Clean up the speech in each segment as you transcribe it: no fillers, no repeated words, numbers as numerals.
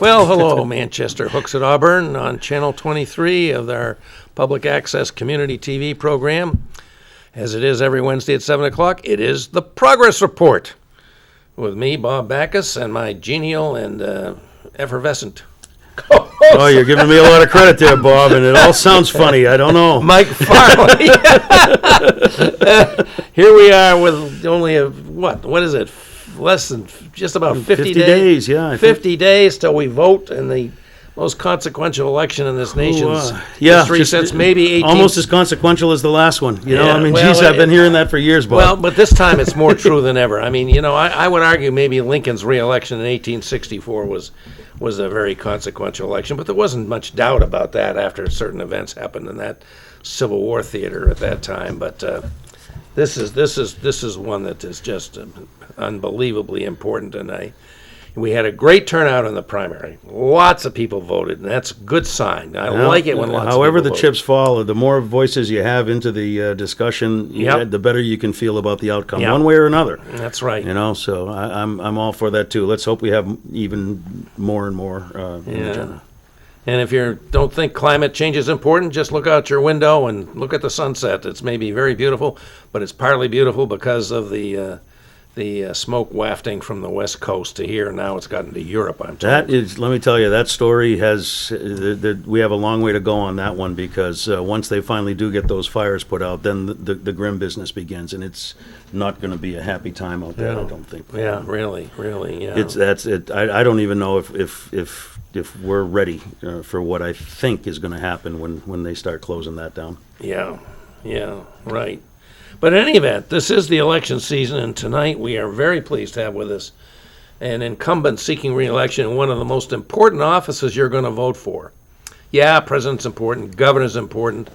Well, hello, Manchester Hooks at Auburn on Channel 23 of our public access community TV program. As it is every Wednesday at 7 o'clock, it is the Progress Report with me, Bob Backus, and my genial and effervescent co-host. Oh, you're giving me a lot of credit there, Bob, and it all sounds funny. I don't know. Mike Farley. Here we are with only what is it? Less than just about 50 days, yeah. 50 days till we vote in the most consequential election in this nation's history since maybe 18... Almost as consequential as the last one. You know, Yeah, I mean, well, geez, I've been hearing that for years, Bob. Well, but this time it's more true than ever. I mean, you know, I would argue maybe Lincoln's re-election in 1864 was a very consequential election, but there wasn't much doubt about that after certain events happened in that Civil War theater at that time. But this is one that is just unbelievably important, and we had a great turnout in the primary. Lots of people voted, and that's a good sign. I like it when lots of people However the vote. chips fall, the more voices you have into the discussion, Yep. the better you can feel about the outcome, Yep. one way or another. That's right. You know, so I'm all for that too. Let's hope we have even more and more in the general. And if you don't think climate change is important, just look out your window and look at the sunset. It's maybe very beautiful, but it's partly beautiful because of the smoke wafting from the west coast to here. Now it's gotten to Europe, I'm told. That is, let me tell you, that story has, we have a long way to go on that one, because once they finally do get those fires put out, then the grim business begins, and it's not going to be a happy time out there, I don't think. Yeah, really, yeah. That's it. I don't even know if we're ready for what I think is going to happen when they start closing that down. Yeah, right. But in any event, this is the election season, and tonight we are very pleased to have with us an incumbent seeking re-election in one of the most important offices you're going to vote for. Yeah, president's important, governor's important,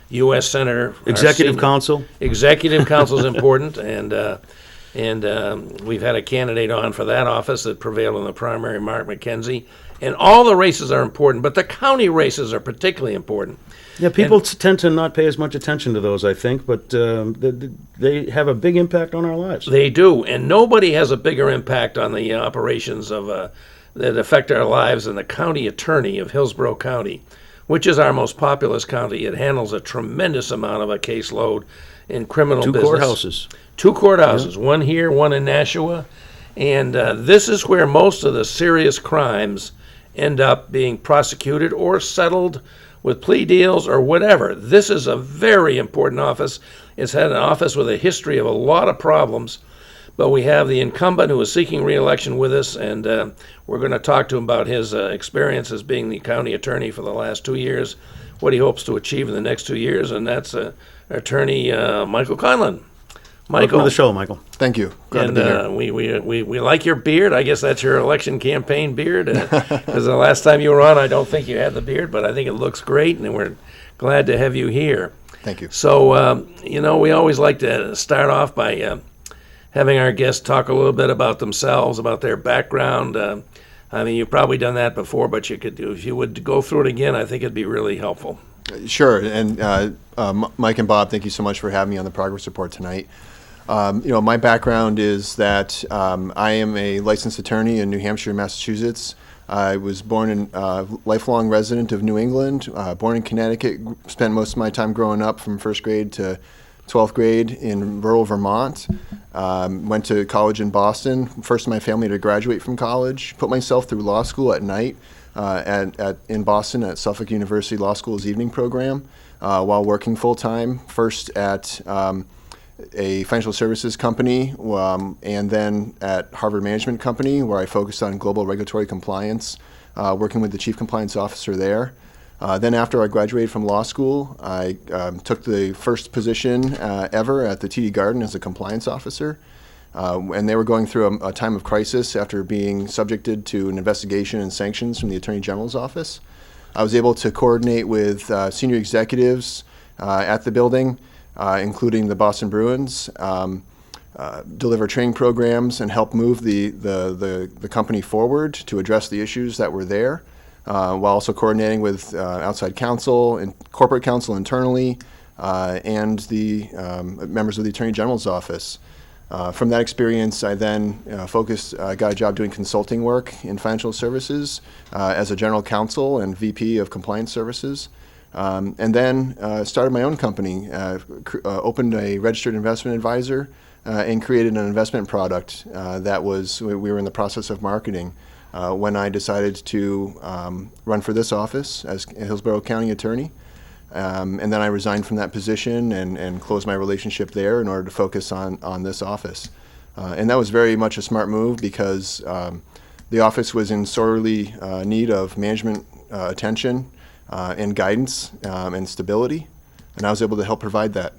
U.S. Senator. Executive Council. Executive Council is important, and we've had a candidate on for that office that prevailed in the primary, Mark McKenzie. And all the races are important, but the county races are particularly important. Yeah, people tend to not pay as much attention to those, I think, but they have a big impact on our lives. They do, and nobody has a bigger impact on the operations of that affect our lives than the county attorney of Hillsborough County, which is our most populous county. It handles a tremendous amount of a caseload in criminal business. Two courthouses, one here, one in Nashua, and this is where most of the serious crimes end up being prosecuted or settled with plea deals or whatever. This is a very important office. It's had an office with a history of a lot of problems, but we have the incumbent who is seeking re-election with us, and we're going to talk to him about his experience as being the county attorney for the last 2 years, what he hopes to achieve in the next 2 years, and that's attorney Michael Conlon. Michael. Welcome to the show, Michael. Thank you. Glad to be here. We like your beard. I guess that's your election campaign beard. Because the last time you were on, I don't think you had the beard, but I think it looks great, and we're glad to have you here. Thank you. So, we always like to start off by having our guests talk a little bit about themselves, about their background. I mean, you've probably done that before, but you could do, if you would go through it again, I think it'd be really helpful. Sure. And Mike and Bob, thank you so much for having me on the Progress Report tonight. My background is that I am a licensed attorney in New Hampshire and Massachusetts. I was born in lifelong resident of New England, born in Connecticut, spent most of my time growing up from first grade to 12th grade in rural Vermont. Went to college in Boston, first in my family to graduate from college. Put myself through law school at night in Boston at Suffolk University Law School's evening program while working full-time, first at a financial services company, and then at Harvard Management Company, where I focused on global regulatory compliance, working with the chief compliance officer there. Then after I graduated from law school, I took the first position ever at the TD Garden as a compliance officer. And they were going through a time of crisis after being subjected to an investigation and sanctions from the Attorney General's office. I was able to coordinate with senior executives at the building, including the Boston Bruins, deliver training programs and help move the company forward to address the issues that were there, while also coordinating with outside counsel and corporate counsel internally and the members of the Attorney General's office. From that experience, I then got a job doing consulting work in financial services as a general counsel and VP of compliance services. And then started my own company, opened a registered investment advisor, and created an investment product that we were in the process of marketing when I decided to run for this office as a Hillsborough County Attorney. And then I resigned from that position and closed my relationship there in order to focus on this office. And that was very much a smart move because the office was in sorely need of management attention and guidance and stability, and I was able to help provide that.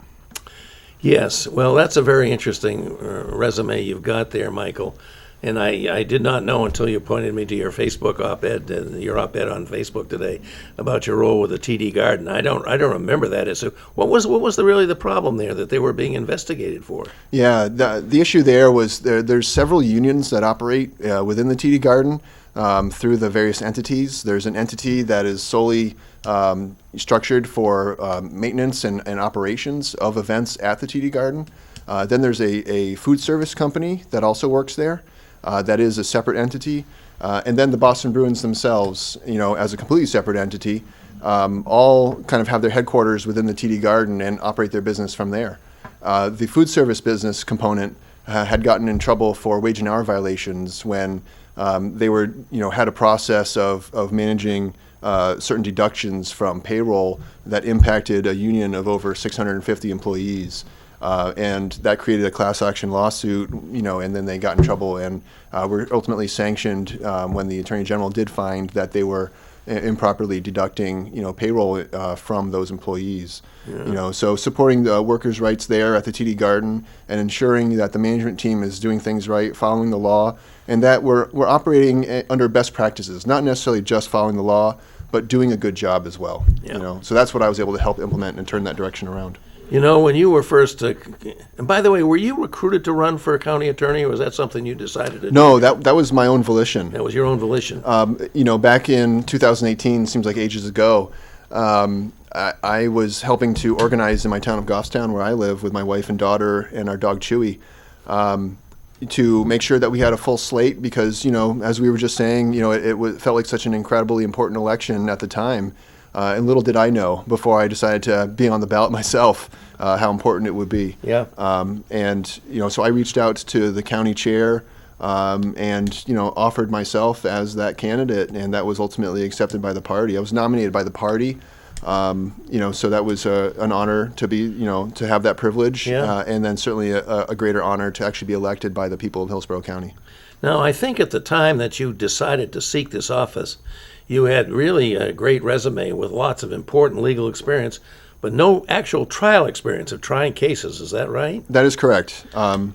Yes, well, that's a very interesting resume you've got there, Michael. And I did not know until you pointed me to your Facebook op-ed, your op-ed on Facebook today about your role with the TD Garden. I don't remember that. So what was really the problem there that they were being investigated for? Yeah, the issue there was there's several unions that operate within the TD Garden through the various entities. There's an entity that is solely structured for maintenance and operations of events at the TD Garden. Then there's a food service company that also works there. That is a separate entity. And then the Boston Bruins themselves, as a completely separate entity, all kind of have their headquarters within the TD Garden and operate their business from there. The food service business component had gotten in trouble for wage and hour violations when they had a process of managing certain deductions from payroll that impacted a union of over 650 employees. And that created a class action lawsuit, and then they got in trouble and were ultimately sanctioned when the Attorney General did find that they were improperly deducting, payroll from those employees. Yeah. So supporting the workers' rights there at the TD Garden and ensuring that the management team is doing things right, following the law, and that we're operating under best practices, not necessarily just following the law, but doing a good job as well. Yeah. So that's what I was able to help implement and turn that direction around. When you were first, and by the way, were you recruited to run for a county attorney, or was that something you decided to do? No, that was my own volition. That was your own volition. Back in 2018, seems like ages ago, I was helping to organize in my town of Goffstown, where I live, with my wife and daughter and our dog Chewy, to make sure that we had a full slate because, as we were just saying, it felt like such an incredibly important election at the time. And little did I know before I decided to be on the ballot myself how important it would be. Yeah. So I reached out to the county chair and offered myself as that candidate, and that was ultimately accepted by the party. I was nominated by the party, so that was an honor to be, to have that privilege, Yeah. And then certainly a greater honor to actually be elected by the people of Hillsborough County. Now, I think at the time that you decided to seek this office, you had really a great resume with lots of important legal experience, but no actual trial experience of trying cases. Is that right? That is correct. That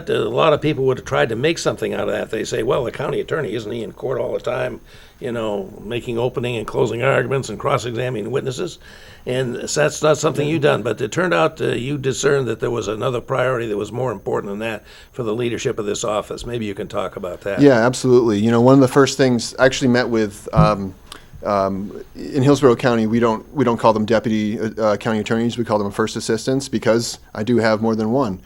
a lot of people would have tried to make something out of that. They say, well, the county attorney, isn't he in court all the time, making opening and closing arguments and cross-examining witnesses? And that's not something you've done. But it turned out you discerned that there was another priority that was more important than that for the leadership of this office. Maybe you can talk about that. Yeah, absolutely. One of the first things I actually met with in Hillsborough County, we don't call them deputy county attorneys. We call them first assistants because I do have more than one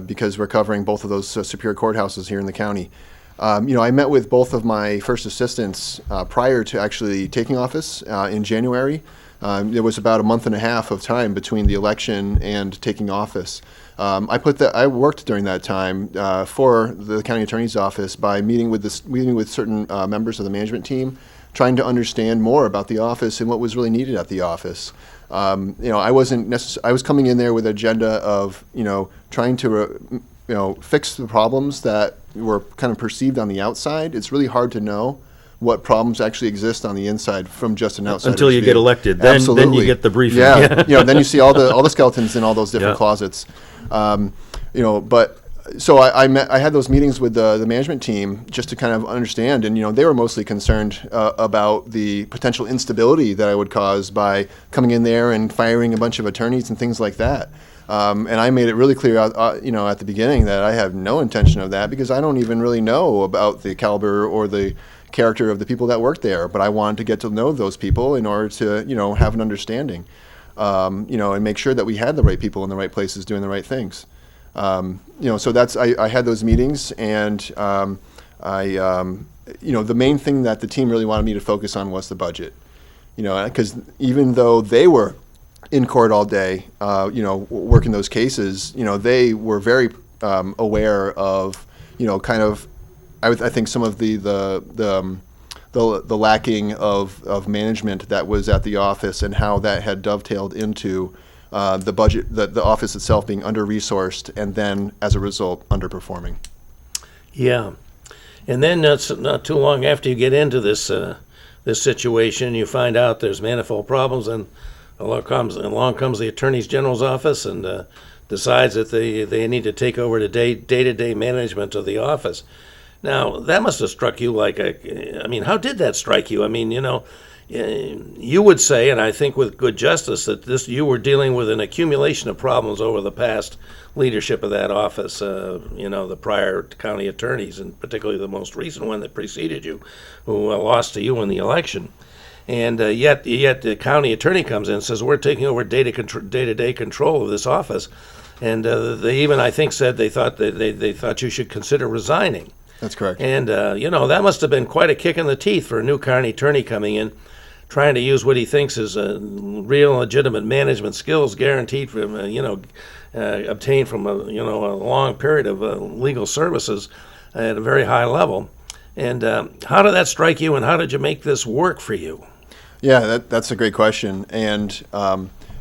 because we're covering both of those superior courthouses here in the county. I met with both of my first assistants prior to actually taking office in January. There was about a month and a half of time between the election and taking office. I worked during that time for the county attorney's office by meeting with certain members of the management team, trying to understand more about the office and what was really needed at the office. I was coming in there with an agenda of trying to fix the problems that were kind of perceived on the outside. It's really hard to know what problems actually exist on the inside from just an outsider's until you view. get elected. Then you get the briefing. Yeah, then you see all the skeletons in all those different closets. So I had those meetings with the management team just to kind of understand, and they were mostly concerned about the potential instability that I would cause by coming in there and firing a bunch of attorneys and things like that. And I made it really clear, at the beginning that I have no intention of that because I don't even really know about the caliber or the character of the people that work there. But I wanted to get to know those people in order to, have an understanding, and make sure that we had the right people in the right places doing the right things. So I had those meetings, and the main thing that the team really wanted me to focus on was the budget. Because even though they were in court all day, working those cases, they were very aware of, I think some of the lacking of management that was at the office and how that had dovetailed into the budget, the office itself being under-resourced, and then as a result underperforming. Yeah, and then not too long after you get into this situation, you find out there's manifold problems, and along comes the Attorney General's office and decides that they need to take over the day-to-day management of the office. Now, that must have struck you how did that strike you? You would say, and I think with good justice, that you were dealing with an accumulation of problems over the past leadership of that office, the prior county attorneys, and particularly the most recent one that preceded you, who lost to you in the election. And yet the county attorney comes in and says, we're taking over day-to-day control of this office. And they even, I think, said they thought you should consider resigning. That's correct. And, that must have been quite a kick in the teeth for a new county attorney coming in, trying to use what he thinks is real legitimate management skills guaranteed from, obtained from a long period of legal services at a very high level. And how did that strike you, and how did you make this work for you? Yeah, that's a great question. And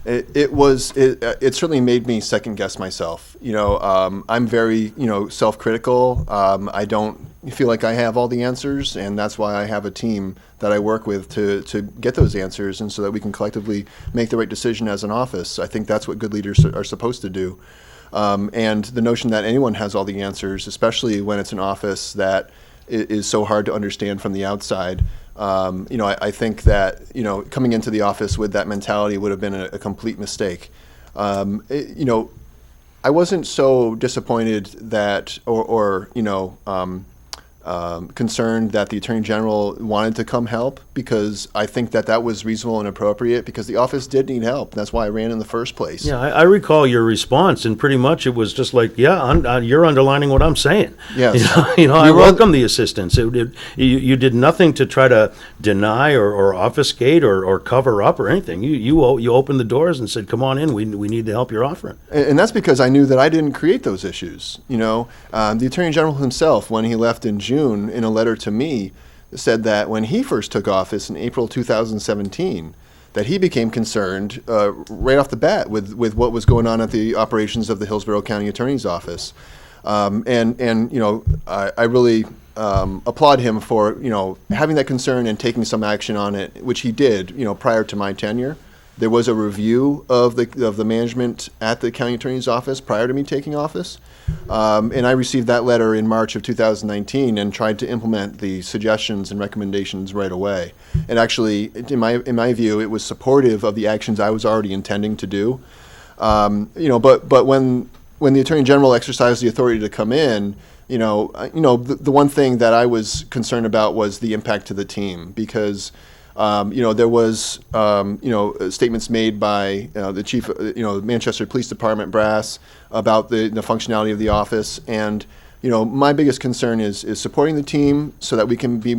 it certainly made me second guess myself. I'm very, self-critical. I don't feel like I have all the answers, and that's why I have a team that I work with to get those answers, and so that we can collectively make the right decision as an office. I think that's what good leaders are supposed to do. And the notion that anyone has all the answers, especially when it's an office that is so hard to understand from the outside, I think that, coming into the office with that mentality would have been a complete mistake. I wasn't so disappointed that, concerned that the Attorney General wanted to come help, because I think that was reasonable and appropriate, because the office did need help. That's why I ran in the first place. Yeah, I recall your response, and pretty much it was just like, you're underlining what I'm saying. Yes. I welcome the assistance. You did nothing to try to deny or obfuscate or cover up or anything. You opened the doors and said, come on in, we need the help you're offering. And that's because I knew that I didn't create those issues. The Attorney General himself, when he left in June, in a letter to me, said that when he first took office in April 2017, that he became concerned right off the bat with what was going on at the operations of the Hillsborough County Attorney's Office. I really applaud him for having that concern and taking some action on it, which he did prior to my tenure. There was a review of the management at the county attorney's office prior to me taking office, and I received that letter in March of 2019 and tried to implement the suggestions and recommendations right away. And actually, in my view, it was supportive of the actions I was already intending to do. But when the Attorney General exercised the authority to come in, the one thing that I was concerned about was the impact to the team, because there was, statements made by the chief, Manchester Police Department brass about the functionality of the office, and my biggest concern is supporting the team so that we can be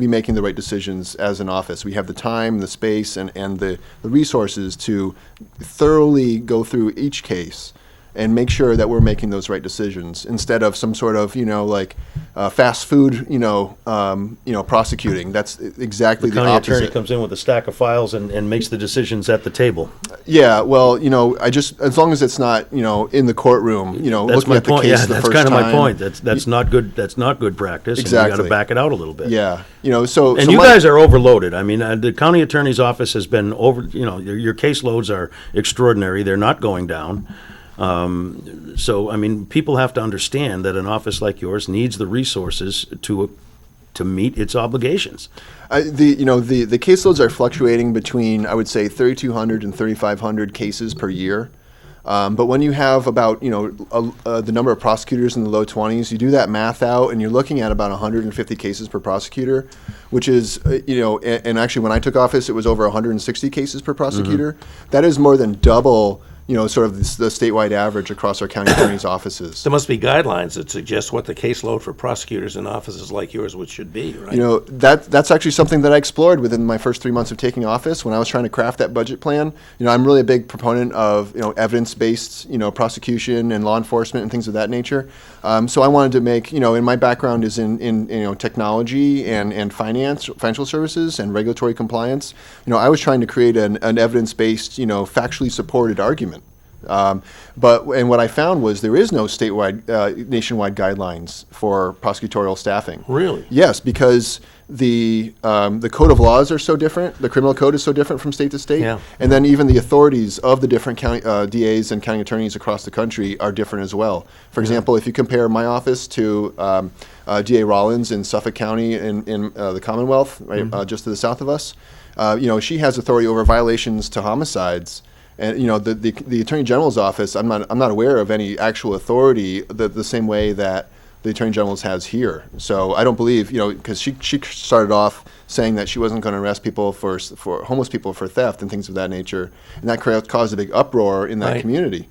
making the right decisions as an office. We have the time, the space, and the resources to thoroughly go through each case and make sure that we're making those right decisions, instead of some sort of fast food prosecuting. That's exactly the county opposite. attorney comes in with a stack of files and makes the decisions at the table. Yeah, well, as long as it's not in the courtroom, That's looking my at the point. case Yeah, the that's first kind of my time. point. That's not good. That's not good practice. Exactly. And you got to back it out a little bit. Yeah, And so you guys are overloaded. I mean, the county attorney's office has been over. Your caseloads are extraordinary. They're not going down. So, I mean, people have to understand that an office like yours needs the resources to meet its obligations. The caseloads are fluctuating between, I would say, 3,200 and 3,500 cases per year. But when you have about, the number of prosecutors in the low 20s, you do that math out, and you're looking at about 150 cases per prosecutor, which is, and actually when I took office, it was over 160 cases per prosecutor. Mm-hmm. That is more than double sort of the statewide average across our county attorney's offices. There must be guidelines that suggest what the caseload for prosecutors in offices like yours would should be, right? That's actually something that I explored within my first 3 months of taking office when I was trying to craft that budget plan. I'm really a big proponent of evidence-based prosecution and law enforcement and things of that nature. So I wanted to make and my background is in technology and financial services and regulatory compliance. I was trying to create an evidence-based factually supported argument. But what I found was there is no nationwide guidelines for prosecutorial staffing. Really? Yes, because the code of laws are so different. The criminal code is so different from state to state, Yeah. and then even the authorities of the different county DAs and county attorneys across the country are different as well. For example, if you compare my office to DA Rollins in Suffolk County in the Commonwealth, right, just to the south of us, she has authority over violations to homicides. And the Attorney General's office, I'm not aware of any actual authority the same way that the Attorney General's has here. So I don't believe, because she started off saying that she wasn't going to arrest people for homeless people for theft and things of that nature, and that caused a big uproar in that Right. community.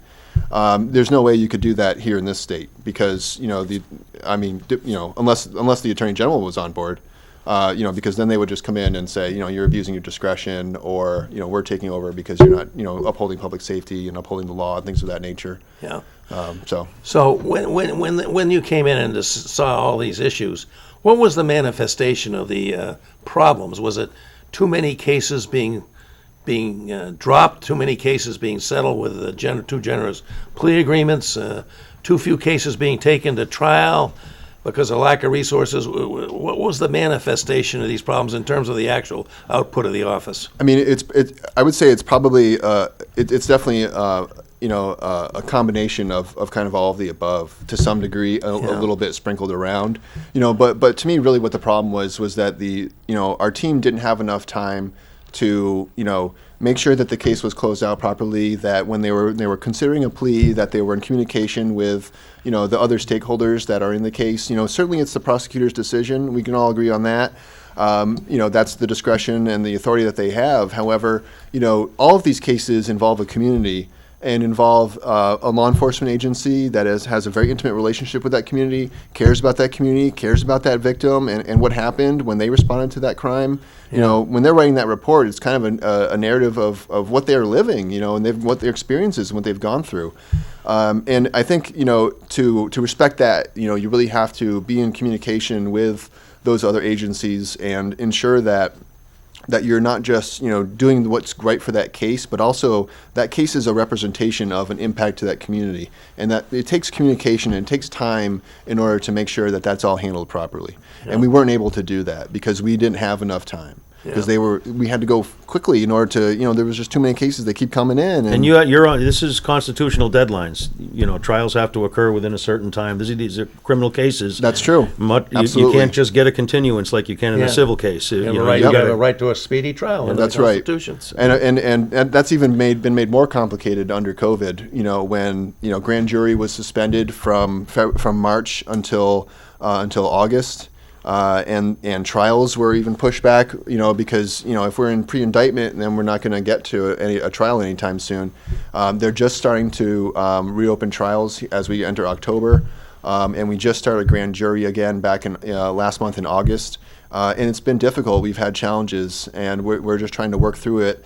There's no way you could do that here in this state because unless the Attorney General was on board. Because then they would just come in and say, you're abusing your discretion, or we're taking over because you're not, upholding public safety and upholding the law and things of that nature. Yeah. So when you came in and just saw all these issues, what was the manifestation of the problems? Was it too many cases being dropped, too many cases being settled with too generous plea agreements, too few cases being taken to trial because of lack of resources? What was the manifestation of these problems in terms of the actual output of the office? I mean, I would say it's probably it's definitely a combination of kind of all of the above to some degree, a little bit sprinkled around. But to me, really, what the problem was that our team didn't have enough time to make sure that the case was closed out properly, that when they were considering a plea, that they were in communication with the other stakeholders that are in the case. Certainly it's the prosecutor's decision. We can all agree on that. That's the discretion and the authority that they have. However, all of these cases involve a community and involve a law enforcement agency that has a very intimate relationship with that community, cares about that community, cares about that victim and what happened when they responded to that crime. When they're writing that report, it's kind of a narrative of what they're living, and what their experiences and what they've gone through. And I think, to respect that, you really have to be in communication with those other agencies and ensure that you're not just doing what's right for that case, but also that case is a representation of an impact to that community, and that it takes communication and it takes time in order to make sure that that's all handled properly. And we weren't able to do that because we didn't have enough time. Because we had to go quickly in order to, there was just too many cases that keep coming in. And you're on. This is constitutional deadlines. Trials have to occur within a certain time. These are criminal cases. That's true. You Absolutely. can't just get a continuance like you can in a civil case. You have a right to a speedy trial under That's the right. Constitution. And that's even been made more complicated under COVID. When grand jury was suspended from March until August. And trials were even pushed back, because if we're in pre-indictment, then we're not going to get to a trial anytime soon. They're just starting to reopen trials as we enter October, and we just started grand jury again back in last month in August. And it's been difficult. We've had challenges, and we're just trying to work through it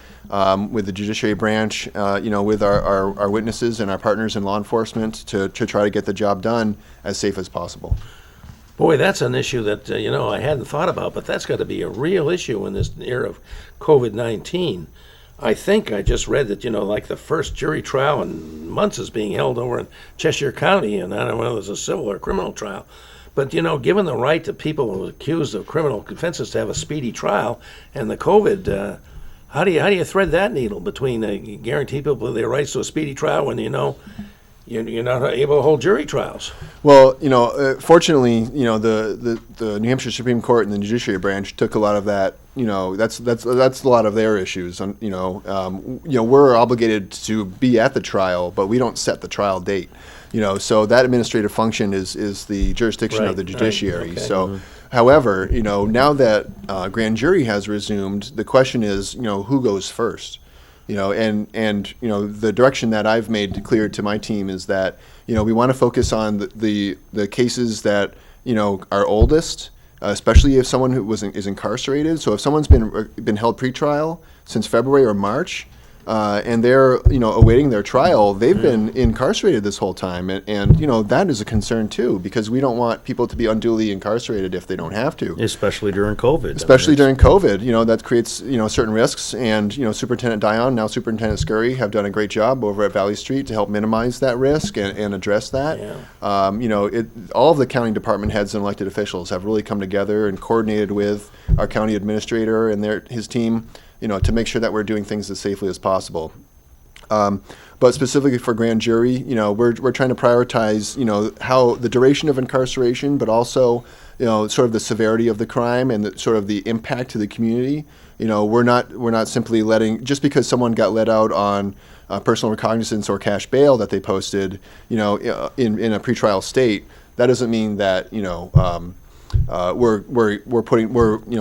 with the judiciary branch, with our witnesses and our partners in law enforcement to try to get the job done as safe as possible. Boy, that's an issue that, I hadn't thought about, but that's got to be a real issue in this era of COVID-19. I think I just read that, like the first jury trial in months is being held over in Cheshire County, and I don't know whether it's a civil or criminal trial. But, given the right to people accused of criminal offenses to have a speedy trial and the COVID, how do you thread that needle between guarantee people their rights to a speedy trial when you're not able to hold jury trials? Well, fortunately, the New Hampshire Supreme Court and the judiciary branch took a lot of that. That's a lot of their issues. We're obligated to be at the trial, but we don't set the trial date. So that administrative function is the jurisdiction of the judiciary. Right, okay. So, however, now that grand jury has resumed, the question is, who goes first? The direction that I've made clear to my team is that, we want to focus on the cases that, are oldest, especially if someone who is incarcerated. So if someone's been held pretrial since February or March, and they're awaiting their trial, they've been incarcerated this whole time, and that is a concern too, because we don't want people to be unduly incarcerated if they don't have to. Especially during COVID. Especially during COVID, that creates certain risks, and Superintendent Dion, now Superintendent Scurry, have done a great job over at Valley Street to help minimize that risk and address that. Yeah. All of the county department heads and elected officials have really come together and coordinated with our county administrator and his team, to make sure that we're doing things as safely as possible. But specifically for grand jury, we're trying to prioritize, how the duration of incarceration, but also, sort of the severity of the crime and sort of the impact to the community. We're not simply letting, just because someone got let out on personal recognizance or cash bail that they posted, in a pretrial state, that doesn't mean that, we're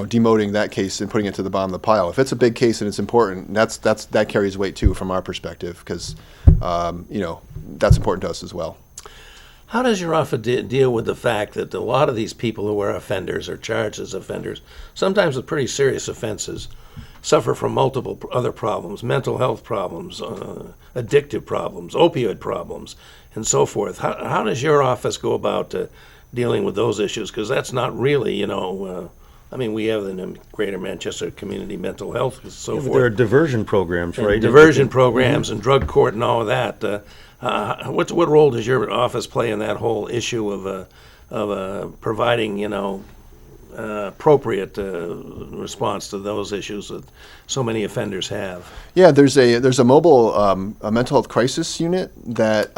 demoting that case and putting it to the bottom of the pile. If it's a big case and it's important, that carries weight too from our perspective, because that's important to us as well. How does your office deal with the fact that a lot of these people who are offenders or charged as offenders, sometimes with pretty serious offenses, suffer from multiple other problems, mental health problems, addictive problems, opioid problems, and so forth? How does your office go about dealing with those issues? Because that's not really, we have the Greater Manchester Community Mental Health and so forth. There are diversion programs, right? Diversion programs and drug court and all of that. What role does your office play in that whole issue of providing, appropriate response to those issues that so many offenders have? Yeah, there's a mobile a mental health crisis unit that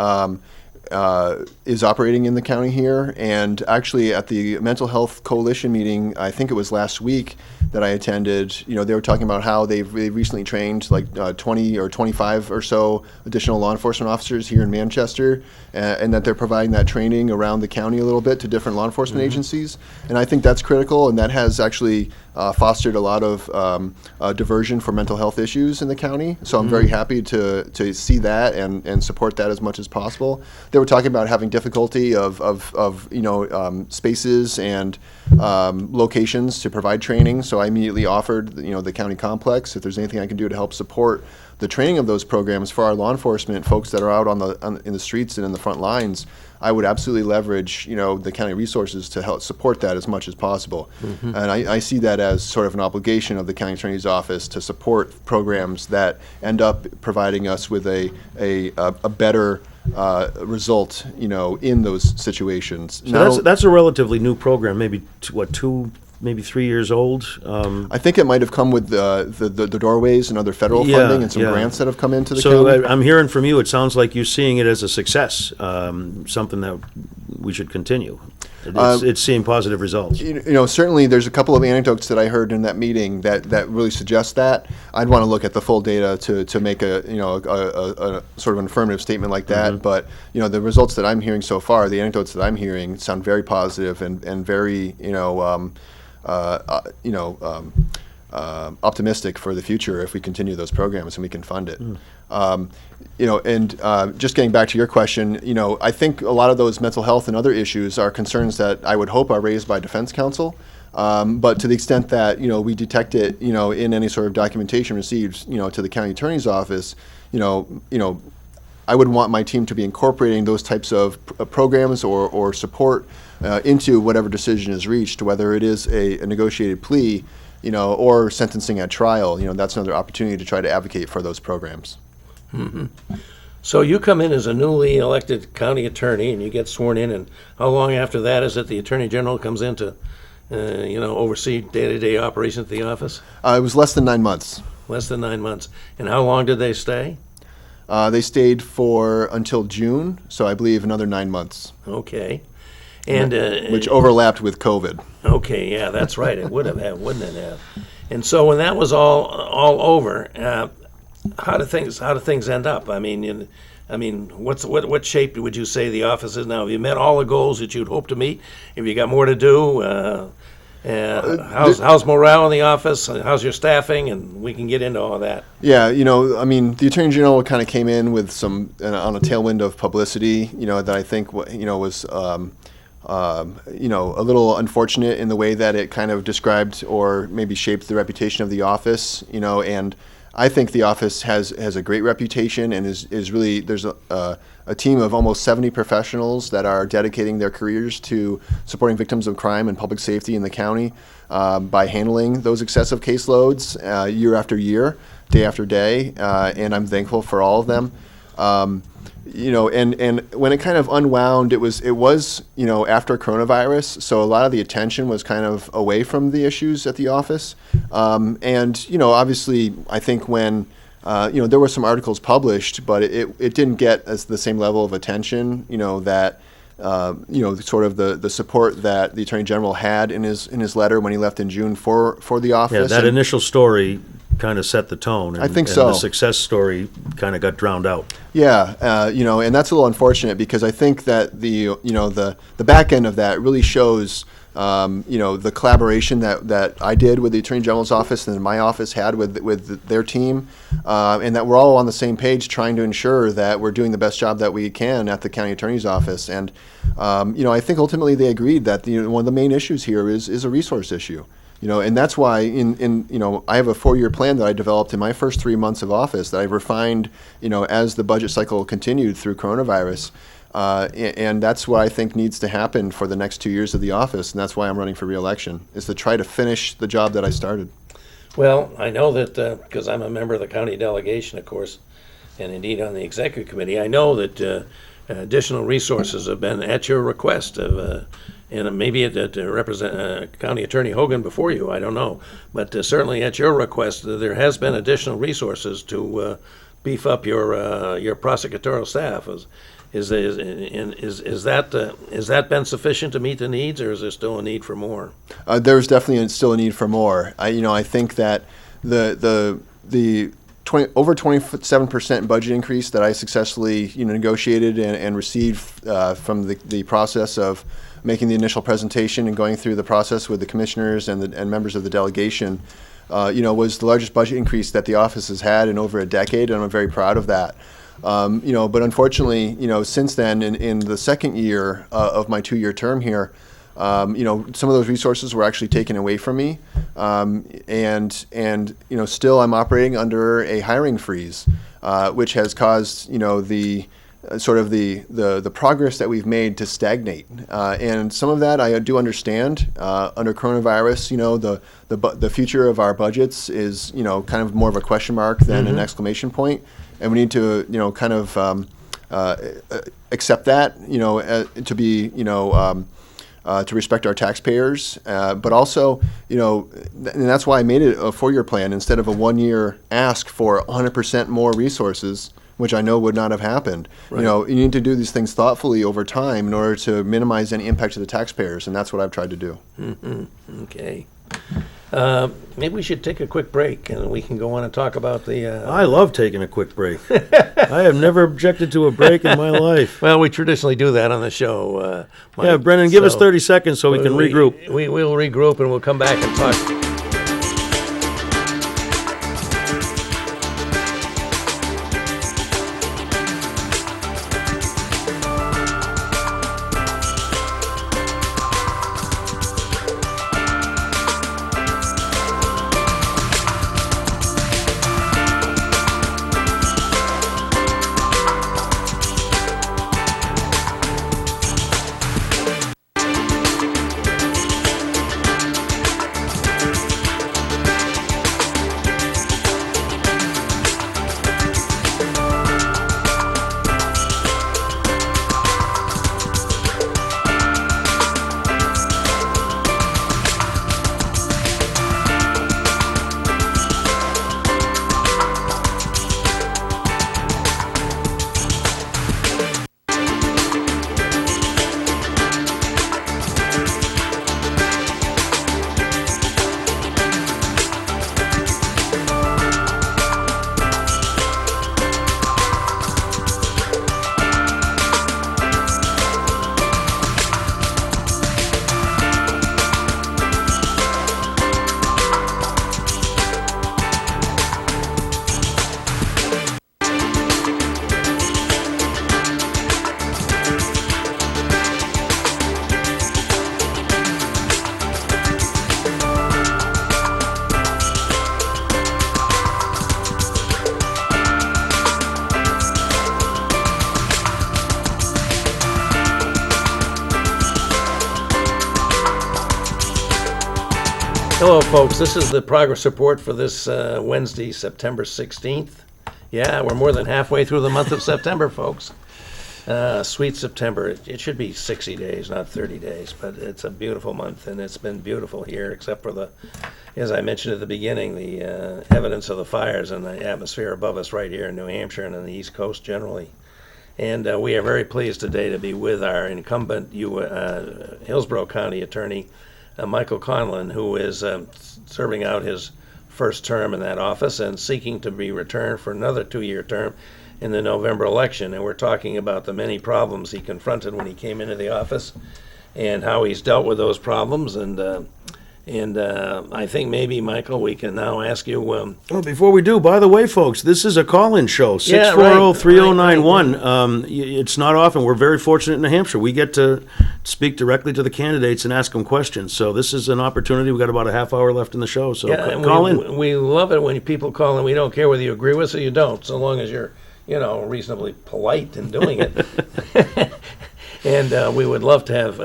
is operating in the county here, and actually at the Mental Health Coalition meeting, I think it was last week that I attended, they were talking about how they've recently trained like 20 or 25 or so additional law enforcement officers here in Manchester, and that they're providing that training around the county a little bit to different law enforcement agencies. And I think that's critical, and that has actually fostered a lot of diversion for mental health issues in the county. So I'm very happy to see that and support that as much as possible. They were talking about having difficulty of spaces and locations to provide training. So I immediately offered the county complex if there's anything I can do to help support the training of those programs for our law enforcement folks that are out in the streets and in the front lines. I would absolutely leverage, the county resources to help support that as much as possible. And I see that as sort of an obligation of the county attorney's office to support programs that end up providing us with a better result, in those situations. So that's a relatively new program, maybe 2, maybe 3 years old. I think it might have come with the doorways and other federal funding and some grants that have come into the so county. I'm hearing from you, it sounds like you're seeing it as a success, something that we should continue. It's seeing positive results. Certainly there's a couple of anecdotes that I heard in that meeting that really suggest that. I'd want to look at the full data to make a sort of an affirmative statement like that. But the results that I'm hearing so far, the anecdotes that I'm hearing, sound very positive and very optimistic for the future if we continue those programs and we can fund it. Just getting back to your question, I think a lot of those mental health and other issues are concerns that I would hope are raised by defense counsel. But to the extent that, we detect it, in any sort of documentation received, to the county attorney's office, I would want my team to be incorporating those types of programs or support into whatever decision is reached, whether it is a negotiated plea, or sentencing at trial. That's another opportunity to try to advocate for those programs. So you come in as a newly elected county attorney and you get sworn in, and how long after that is it the Attorney General comes in to, oversee day-to-day operations at the office? It was less than 9 months. Less than 9 months. And how long did they stay? They stayed for until June, so I believe another 9 months. Okay. And which overlapped with COVID. Okay, yeah, that's right. It would have, wouldn't it have? And so when that was all over, how do things end up? What shape would you say the office is now? Have you met all the goals that you'd hope to meet? Have you got more to do? How's morale in the office? How's your staffing? And we can get into all of that. Yeah, I mean, the Attorney General kind of came in with on a tailwind of publicity, that I think, was, a little unfortunate in the way that it kind of described or maybe shaped the reputation of the office, and I think the office has a great reputation and is really, there's a team of almost 70 professionals that are dedicating their careers to supporting victims of crime and public safety in the county by handling those excessive caseloads year after year, day after day, and I'm thankful for all of them. And when it kind of unwound, it was after coronavirus, so a lot of the attention was kind of away from the issues at the office. Obviously, I think when there were some articles published, but it didn't get the same level of attention, that sort of the support that the Attorney General had in his letter when he left in June for the office. Yeah, that initial story kind of set the tone. And, I think so. And the success story kind of got drowned out. Yeah, and that's a little unfortunate because I think that the back end of that really shows the collaboration that I did with the Attorney General's office and my office had with their team, and that we're all on the same page trying to ensure that we're doing the best job that we can at the county attorney's office. And I think ultimately they agreed that one of the main issues here is a resource issue. And that's why I have a 4-year plan that I developed in my first 3 months of office that I've refined, as the budget cycle continued through coronavirus. And that's what I think needs to happen for the next 2 years of the office. And that's why I'm running for re-election, is to try to finish the job that I started. Well, I know that because I'm a member of the county delegation, of course, and indeed on the executive committee, I know that additional resources have been at your request of and maybe to represent County Attorney Hogan before you, I don't know. But certainly at your request, there has been additional resources to beef up your prosecutorial staff. Is that been sufficient to meet the needs, or is there still a need for more? There's definitely still a need for more. I think that the over 27% budget increase that I successfully negotiated and received from the process of making the initial presentation and going through the process with the commissioners and members of the delegation, was the largest budget increase that the office has had in over a decade, and I'm very proud of that. But unfortunately, since then, in the second year of my 2-year term here, some of those resources were actually taken away from me, and still I'm operating under a hiring freeze, which has caused the progress that we've made to stagnate, and some of that I do understand. Under coronavirus, the future of our budgets is kind of more of a question mark than an exclamation point, and we need to accept that to be to respect our taxpayers, but also, and that's why I made it a 4-year plan instead of a 1-year ask for 100% more resources, which I know would not have happened. Right. You need to do these things thoughtfully over time in order to minimize any impact to the taxpayers, and that's what I've tried to do. Mm-hmm. Okay. Maybe we should take a quick break, and we can go on and talk about the... I love taking a quick break. I have never objected to a break in my life. Well, we traditionally do that on the show. Mike. Yeah, Brennan, give us 30 seconds so we can regroup. We will regroup, and we'll come back and talk. Hello, folks. This is the progress report for this Wednesday, September 16th. Yeah, we're more than halfway through the month of September, folks. Sweet September. It should be 60 days, not 30 days, but it's a beautiful month, and it's been beautiful here, except for the, as I mentioned at the beginning, the evidence of the fires and the atmosphere above us right here in New Hampshire and on the East Coast generally. And we are very pleased today to be with our incumbent Hillsborough County Attorney, Michael Conlon, who is serving out his first term in that office and seeking to be returned for another 2-year term in the November election. And we're talking about the many problems he confronted when he came into the office and how he's dealt with those problems. And I think maybe, Michael, we can now ask you. Well, before we do, by the way, folks, this is a call-in show, Yeah, 640-3091. It's not often. We're very fortunate in New Hampshire. We get to speak directly to the candidates and ask them questions. So this is an opportunity. We've got about a half hour left in the show, so and call in. We love it when people call in. We don't care whether you agree with us or you don't, so long as you're, reasonably polite in doing it. And we would love to have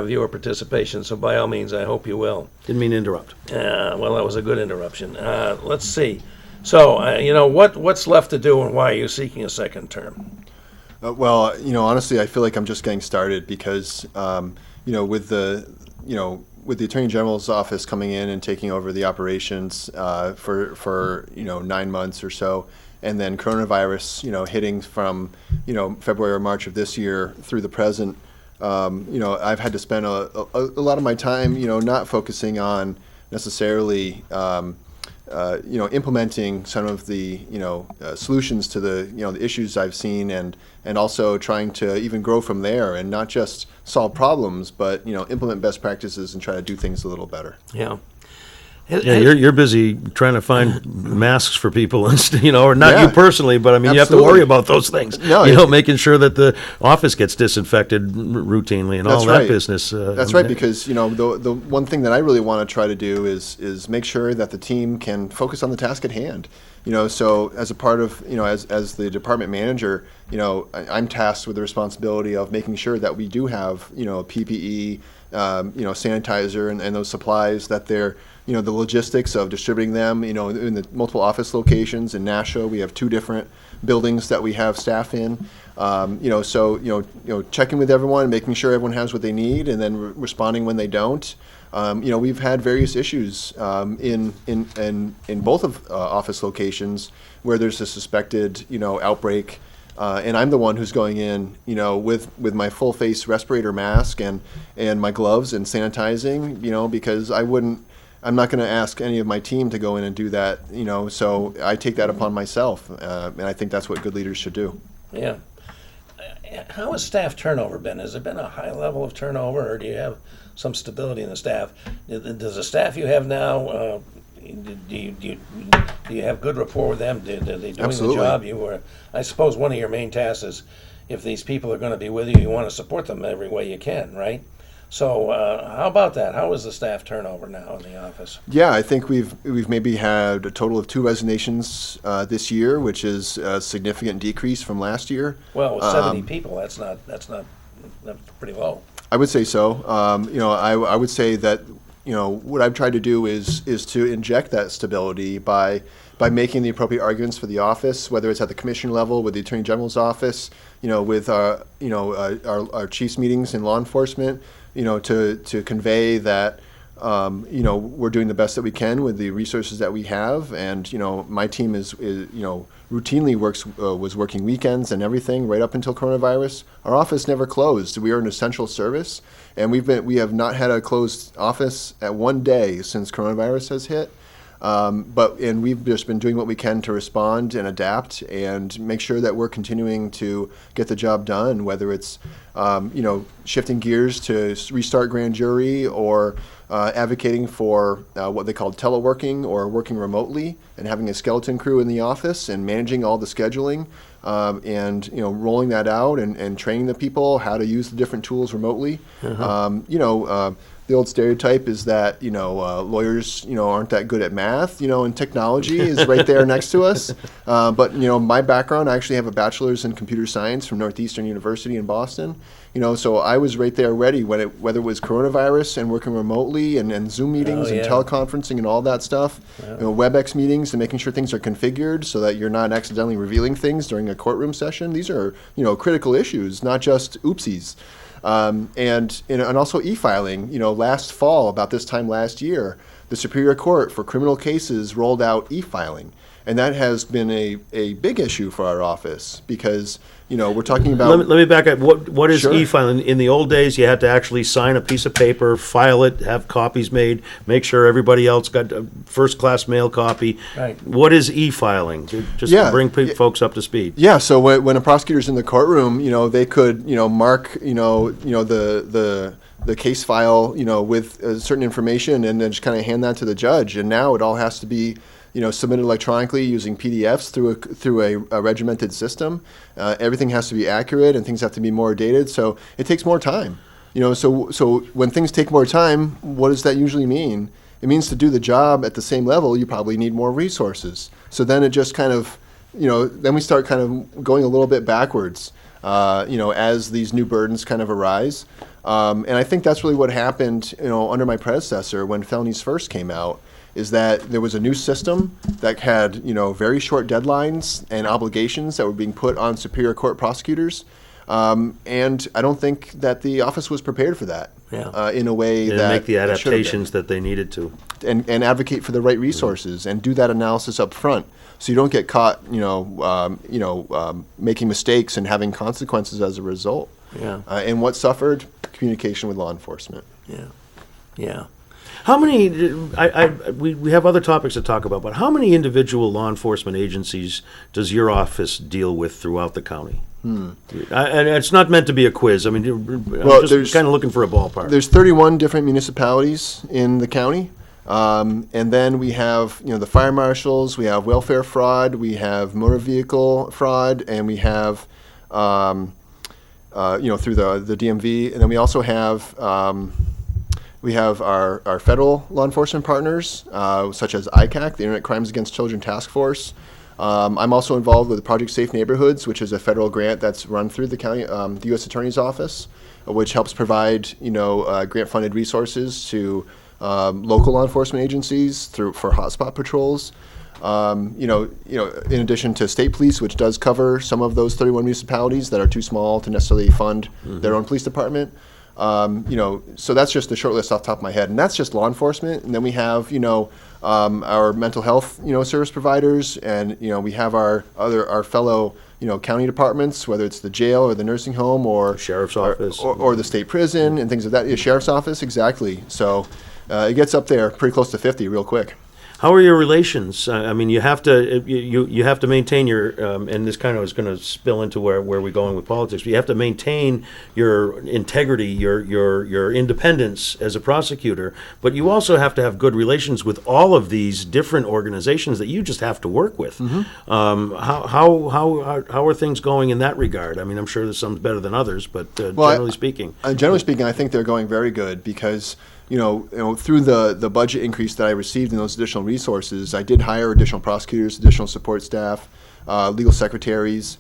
viewer participation. So by all means, I hope you will. Didn't mean to interrupt. Well, that was a good interruption. Let's see. So what's left to do, and why are you seeking a second term? Well, honestly, I feel like I'm just getting started because, with the Attorney General's office coming in and taking over the operations for 9 months or so, and then coronavirus, hitting from, February or March of this year through the present, I've had to spend a lot of my time, not focusing on necessarily, implementing some of the, solutions to the issues I've seen, and also trying to even grow from there and not just solve problems, but, implement best practices and try to do things a little better. Yeah. Yeah, you're busy trying to find masks for people, or not Yeah, you personally, but I mean, you have to absolutely. worry about those things. No, making sure that the office gets disinfected routinely and all That's that right. business. That's right, because the one thing that I really want to try to do is make sure that the team can focus on the task at hand. So as a part of as the department manager, I'm tasked with the responsibility of making sure that we do have PPE, sanitizer, and those supplies, that they're the logistics of distributing them, in the multiple office locations. In Nashua, we have 2 different buildings that we have staff in. Checking with everyone, making sure everyone has what they need, and then responding when they don't. We've had various issues in both of office locations where there's a suspected outbreak, and I'm the one who's going in with my full face respirator mask and my gloves and sanitizing, because I'm not going to ask any of my team to go in and do that, so I take that upon myself, and I think that's what good leaders should do. Yeah. How has staff turnover been? Has there been a high level of turnover, or do you have some stability in the staff? Does the staff you have now, do you have good rapport with them? Are they doing Absolutely. the job? I suppose one of your main tasks is, if these people are going to be with you, you want to support them every way you can, right? So how about that? How is the staff turnover now in the office? Yeah, I think we've maybe had a total of 2 resignations this year, which is a significant decrease from last year. Well, with 70 people, that's pretty low. I would say so. I would say that what I've tried to do is to inject that stability by making the appropriate arguments for the office, whether it's at the commissioner level with the Attorney General's office, with our chiefs meetings in law enforcement, to convey that we're doing the best that we can with the resources that we have, and my team is routinely was working weekends and everything right up until coronavirus. Our office never closed. We are an essential service, and we have not had a closed office at one day since coronavirus has hit. And we've just been doing what we can to respond and adapt and make sure that we're continuing to get the job done, whether it's shifting gears to restart grand jury, or advocating for what they call teleworking, or working remotely and having a skeleton crew in the office and managing all the scheduling, and rolling that out and training the people how to use the different tools remotely. the old stereotype is that, lawyers, aren't that good at math, and technology is right there next to us. But, my background, I actually have a bachelor's in computer science from Northeastern University in Boston. So I was right there ready whether it was coronavirus and working remotely and Zoom meetings and teleconferencing and all that stuff, WebEx meetings and making sure things are configured so that you're not accidentally revealing things during a courtroom session. These are, critical issues, not just oopsies. And also e-filing. Last fall, about this time last year, the Superior Court for criminal cases rolled out e-filing. And that has been a big issue for our office because, we're talking about... Let me back up. What is Sure. e-filing? In the old days, you had to actually sign a piece of paper, file it, have copies made, make sure everybody else got a first-class mail copy. Right. What is e-filing? Just to bring folks up to speed. Yeah, so when a prosecutor's in the courtroom, they could, mark, the case file, with certain information and then just kind of hand that to the judge. And now it all has to be submitted electronically using PDFs through a regimented system. Everything has to be accurate and things have to be more dated, so it takes more time. So when things take more time, what does that usually mean? It means to do the job at the same level, you probably need more resources. So then it just kind of, then we start kind of going a little bit backwards, as these new burdens kind of arise. And I think that's really what happened, under my predecessor when felonies first came out. Is that there was a new system that had, very short deadlines and obligations that were being put on Superior Court prosecutors. And I don't think that the office was prepared for that in a way They that make the it should have been. adaptations that they needed to. And advocate for the right resources and do that analysis up front so you don't get caught, making mistakes and having consequences as a result. Yeah. And what suffered? Communication with law enforcement. Yeah. How many, we have other topics to talk about, but how many individual law enforcement agencies does your office deal with throughout the county? And it's not meant to be a quiz. I mean, I'm just kind of looking for a ballpark. There's 31 different municipalities in the county. And then we have, the fire marshals, we have welfare fraud, we have motor vehicle fraud, and we have, through the DMV. And then we also have... we have our federal law enforcement partners, such as ICAC, the Internet Crimes Against Children Task Force. I'm also involved with Project Safe Neighborhoods, which is a federal grant that's run through the county, the U.S. Attorney's Office, which helps provide, grant-funded resources to local law enforcement agencies for hotspot patrols. In addition to state police, which does cover some of those 31 municipalities that are too small to necessarily fund their own police department. So that's just the short list off the top of my head, and that's just law enforcement. And then we have, our mental health, service providers, and we have our fellow, county departments, whether it's the jail or the nursing home or Sheriff's office or the state prison and things of that. Yeah, sheriff's office, exactly. So it gets up there pretty close to 50 real quick. How are your relations? I mean, you have to you have to maintain your and this kind of is going to spill into where we're going with politics. But you have to maintain your integrity, your independence as a prosecutor. But you also have to have good relations with all of these different organizations that you just have to work with. How are things going in that regard? I mean, I'm sure there's some better than others, but generally speaking, I think they're going very good because. Through the budget increase that I received in those additional resources, I did hire additional prosecutors, additional support staff, legal secretaries.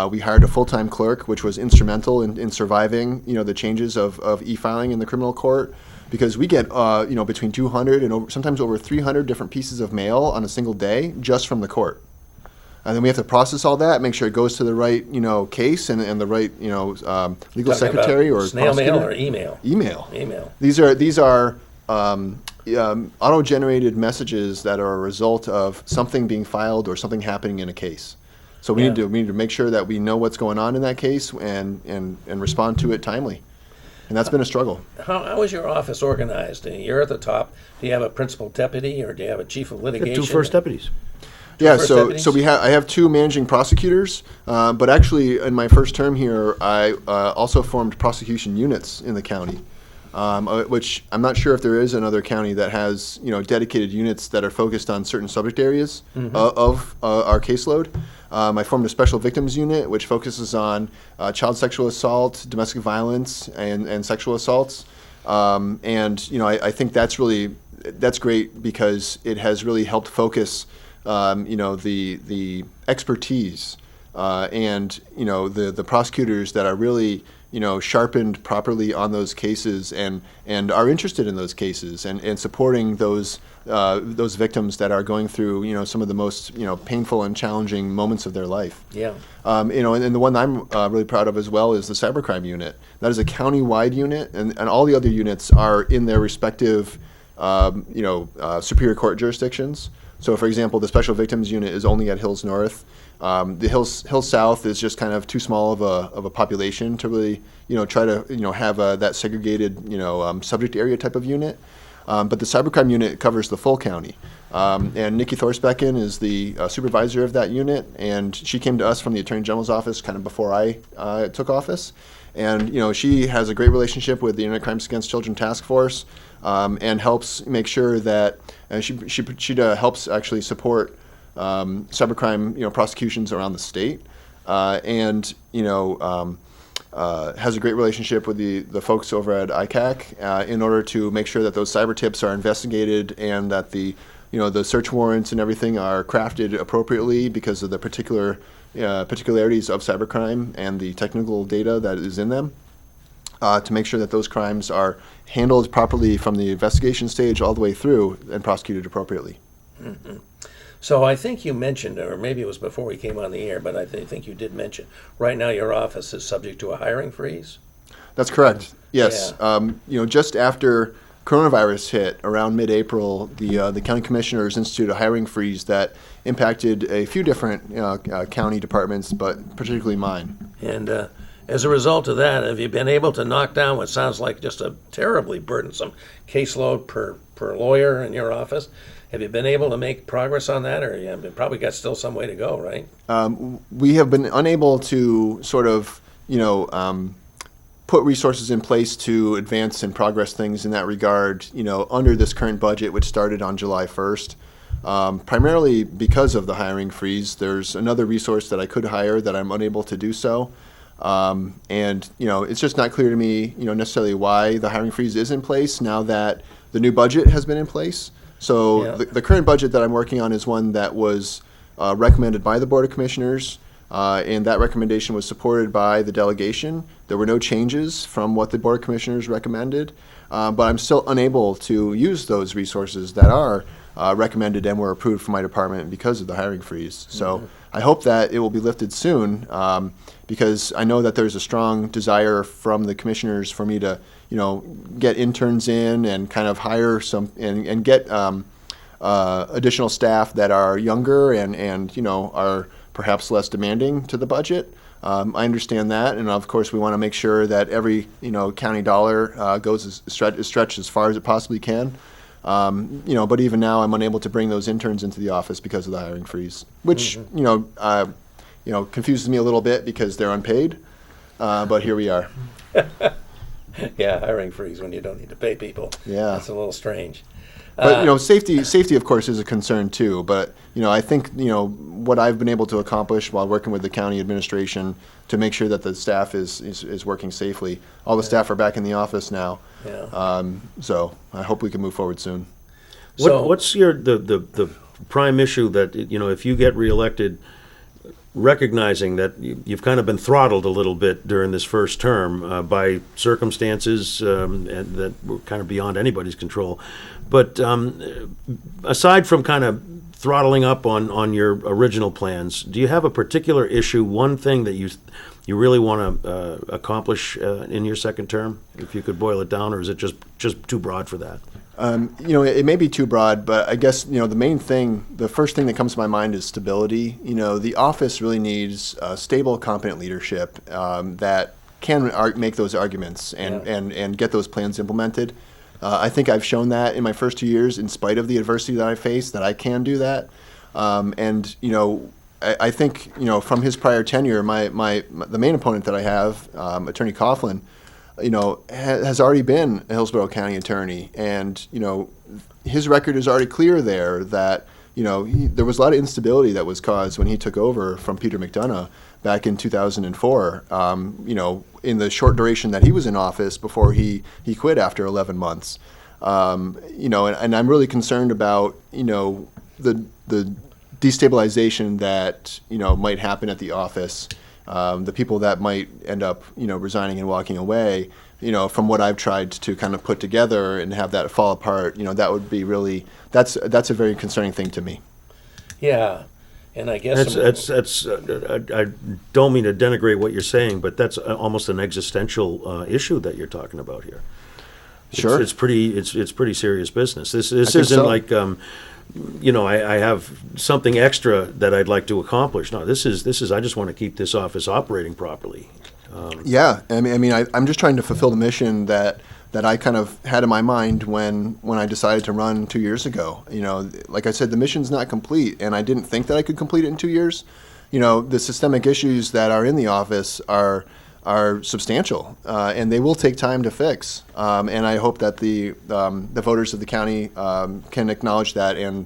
We hired a full-time clerk, which was instrumental in surviving, the changes of e-filing in the criminal court, because we get, between 200 and sometimes over 300 different pieces of mail on a single day just from the court. And then we have to process all that, make sure it goes to the right, case and the right, legal secretary or snail prosecutor. mail or email. Email. These are auto-generated messages that are a result of something being filed or something happening in a case. So we need to make sure that we know what's going on in that case and respond to it timely. And that's been a struggle. How is your office organized? You're at the top. Do you have a principal deputy or do you have a chief of litigation? two first deputies. Yeah, so I have two managing prosecutors, but actually in my first term here, I also formed prosecution units in the county, which I'm not sure if there is another county that has dedicated units that are focused on certain subject areas of our caseload. I formed a special victims unit which focuses on child sexual assault, domestic violence, and sexual assaults. And I think that's great because it has really helped focus the expertise and the prosecutors that are really sharpened properly on those cases and are interested in those cases and supporting those victims that are going through some of the most painful and challenging moments of their life. Yeah. And the one I'm really proud of as well is the cybercrime unit. That is a county-wide unit, and all the other units are in their respective superior court jurisdictions. So, for example, the Special Victims Unit is only at Hills North. The Hills South is just kind of too small of a population to really try to have that segregated subject area type of unit. But the cybercrime unit covers the full county. And Nikki Thorsbecken is the supervisor of that unit, and she came to us from the Attorney General's office kind of before I took office. And she has a great relationship with the Internet Crimes Against Children Task Force, and helps make sure that she helps actually support cybercrime prosecutions around the state, and has a great relationship with the folks over at ICAC in order to make sure that those cyber tips are investigated and that the search warrants and everything are crafted appropriately because of the particularities of cybercrime and the technical data that is in them, to make sure that those crimes are handled properly from the investigation stage all the way through and prosecuted appropriately. Mm-hmm. So I think you mentioned, or maybe it was before we came on the air, but I think you did mention, right now your office is subject to a hiring freeze? That's correct. Yes. Yeah. Just after coronavirus hit around mid-April, the county commissioners instituted a hiring freeze that impacted a few different county departments, but particularly mine. And as a result of that, have you been able to knock down what sounds like just a terribly burdensome caseload per lawyer in your office? Have you been able to make progress on that, or you probably got still some way to go, right? We have been unable to sort of, put resources in place to advance and progress things in that regard, under this current budget, which started on July 1st. Primarily because of the hiring freeze. There's another resource that I could hire that I'm unable to do so. And it's just not clear to me, necessarily why the hiring freeze is in place now that the new budget has been in place. So Yeah. the current budget that I'm working on is one that was recommended by the Board of Commissioners, and that recommendation was supported by the delegation. There were no changes from what the Board of Commissioners recommended, but I'm still unable to use those resources that are recommended and were approved for my department because of the hiring freeze. So I hope that it will be lifted soon, because I know that there's a strong desire from the commissioners for me to get interns in and kind of hire some and get additional staff that are younger and are perhaps less demanding to the budget. I understand that, and of course we want to make sure that every county dollar goes stretched as far as it possibly can. But even now I'm unable to bring those interns into the office because of the hiring freeze, which confuses me a little bit because they're unpaid. But here we are. Yeah, hiring freeze when you don't need to pay people. Yeah. That's a little strange. But safety of course is a concern too. But I think what I've been able to accomplish while working with the county administration to make sure that the staff is working safely. All the staff are back in the office now. Yeah. So I hope we can move forward soon. What's the prime issue that if you get reelected, recognizing that you've kind of been throttled a little bit during this first term by circumstances and that were kind of beyond anybody's control. But aside from kind of throttling up on your original plans, do you have a particular issue, one thing that you really want to accomplish in your second term, if you could boil it down, or is it just too broad for that? It may be too broad, but I guess, the first thing that comes to my mind is stability. The office really needs stable, competent leadership that can make those arguments and get those plans implemented. I think I've shown that in my first 2 years, in spite of the adversity that I faced, that I can do that. I think, from his prior tenure, the main opponent that I have, Attorney Coughlin, has already been a Hillsborough County attorney, and his record is already clear there that there was a lot of instability that was caused when he took over from Peter McDonough back in 2004. In the short duration that he was in office before he quit after 11 months. And I'm really concerned about the destabilization that might happen at the office. The people that might end up resigning and walking away. From what I've tried to kind of put together and have that fall apart, that would be really that's a very concerning thing to me. Yeah, and I guess I don't mean to denigrate what you're saying, but that's almost an existential issue that you're talking about here. Sure, it's pretty serious business. This isn't so. like I have something extra that I'd like to accomplish. No, this is I just want to keep this office operating properly. Yeah, I'm just trying to fulfill the mission that I kind of had in my mind when I decided to run 2 years ago. Like I said, the mission's not complete, and I didn't think that I could complete it in 2 years. The systemic issues that are in the office are substantial, and they will take time to fix. And I hope that the voters of the county can acknowledge that and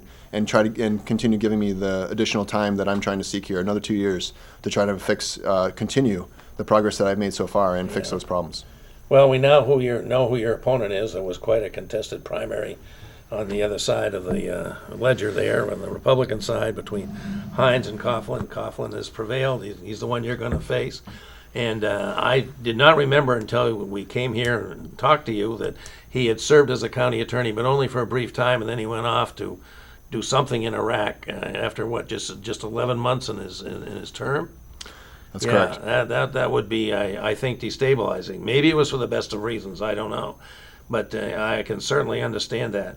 continue giving me the additional time that I'm trying to seek here, another 2 years, to try to continue the progress that I've made so far and fix those problems. Well, we know who your opponent is. It was quite a contested primary on the other side of the ledger there, on the Republican side, between Hines and Coughlin. Coughlin has prevailed. He's the one you're going to face. And I did not remember until we came here and talked to you that he had served as a county attorney, but only for a brief time, and then he went off to do something in Iraq after just 11 months in his term. That's correct. That would be, I think, destabilizing. Maybe it was for the best of reasons. I don't know, but I can certainly understand that.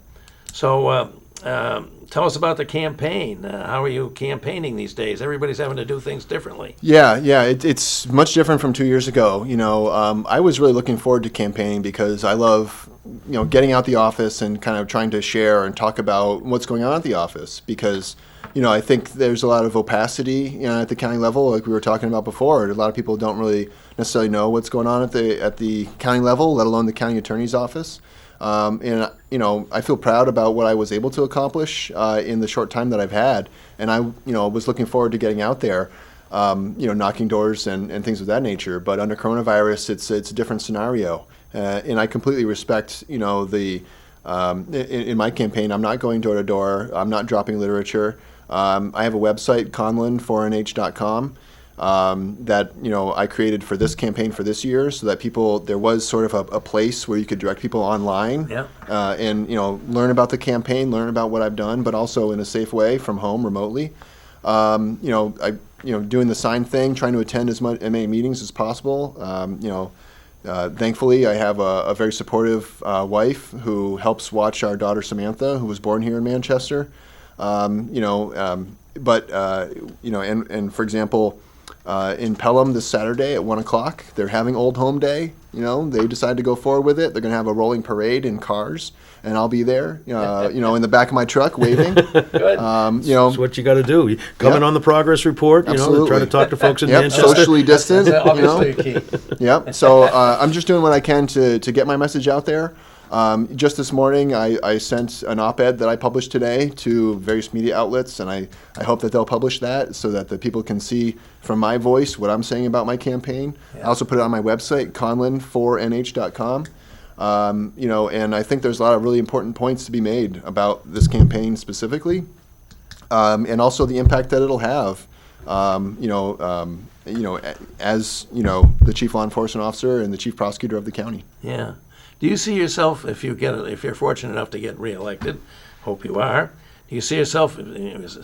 So tell us about the campaign. How are you campaigning these days? Everybody's having to do things differently. Yeah, it's much different from 2 years ago. I was really looking forward to campaigning because I love, getting out the office and kind of trying to share and talk about what's going on at the office because, I think there's a lot of opacity, at the county level, like we were talking about before. A lot of people don't really necessarily know what's going on at the county level, let alone the county attorney's office. And I feel proud about what I was able to accomplish in the short time that I've had, and I was looking forward to getting out there, knocking doors and things of that nature. But under coronavirus, it's a different scenario, and I completely respect in my campaign. I'm not going door to door. I'm not dropping literature. I have a website, conlin4nh.com. That I created for this campaign for this year, so that there was sort of a place where you could direct people online, and learn about the campaign, learn about what I've done, but also in a safe way from home remotely. Doing the sign thing, trying to attend as many meetings as possible. Thankfully, I have a very supportive wife who helps watch our daughter Samantha, who was born here in Manchester. And for example. In Pelham this Saturday at 1 o'clock. They're having Old Home Day. They decided to go forward with it. They're going to have a rolling parade in cars, and I'll be there, in the back of my truck waving. Good. That's what you got to do. You come in on the progress report, Absolutely. try to talk to folks in Yep, Manchester. socially distant. That's obviously a key. Yep. So I'm just doing what I can to get my message out there. Just this morning, I sent an op-ed that I published today to various media outlets, and I hope that they'll publish that so that the people can see from my voice what I'm saying about my campaign. Yeah. I also put it on my website, conlin4nh.com. And I think there's a lot of really important points to be made about this campaign specifically, and also the impact that it'll have. As the chief law enforcement officer and the chief prosecutor of the county. Yeah. Do you see yourself, if you're fortunate enough to get reelected, hope you are, do you see yourself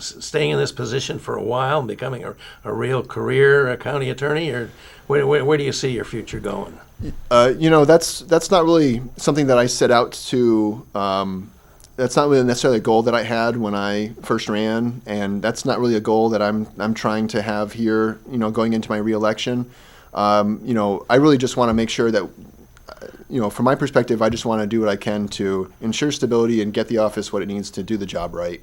staying in this position for a while and becoming a real career county attorney, or where do you see your future going? That's not really something that I set out to. That's not really necessarily a goal that I had when I first ran, and that's not really a goal that I'm trying to have here. Going into my reelection, I really just want to make sure that. From my perspective, I just want to do what I can to ensure stability and get the office what it needs to do the job right.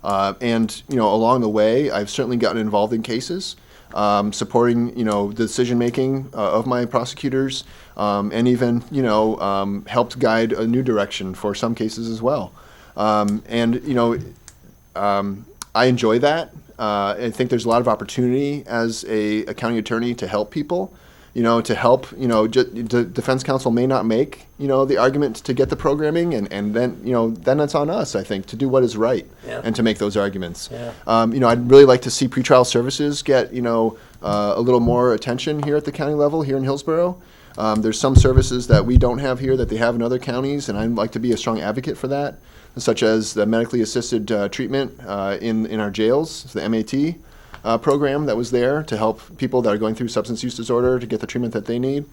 And along the way, I've certainly gotten involved in cases, supporting, the decision-making of my prosecutors, and even, helped guide a new direction for some cases as well. I enjoy that. I think there's a lot of opportunity as a county attorney to help people. To help, the defense counsel may not make, the argument to get the programming, and then it's on us, I think, to do what is right and to make those arguments. Yeah. I'd really like to see pretrial services get, a little more attention here at the county level here in Hillsborough. There's some services that we don't have here that they have in other counties, and I'd like to be a strong advocate for that, such as the medically assisted treatment in our jails, the MAT. Program that was there to help people that are going through substance use disorder to get the treatment that they need,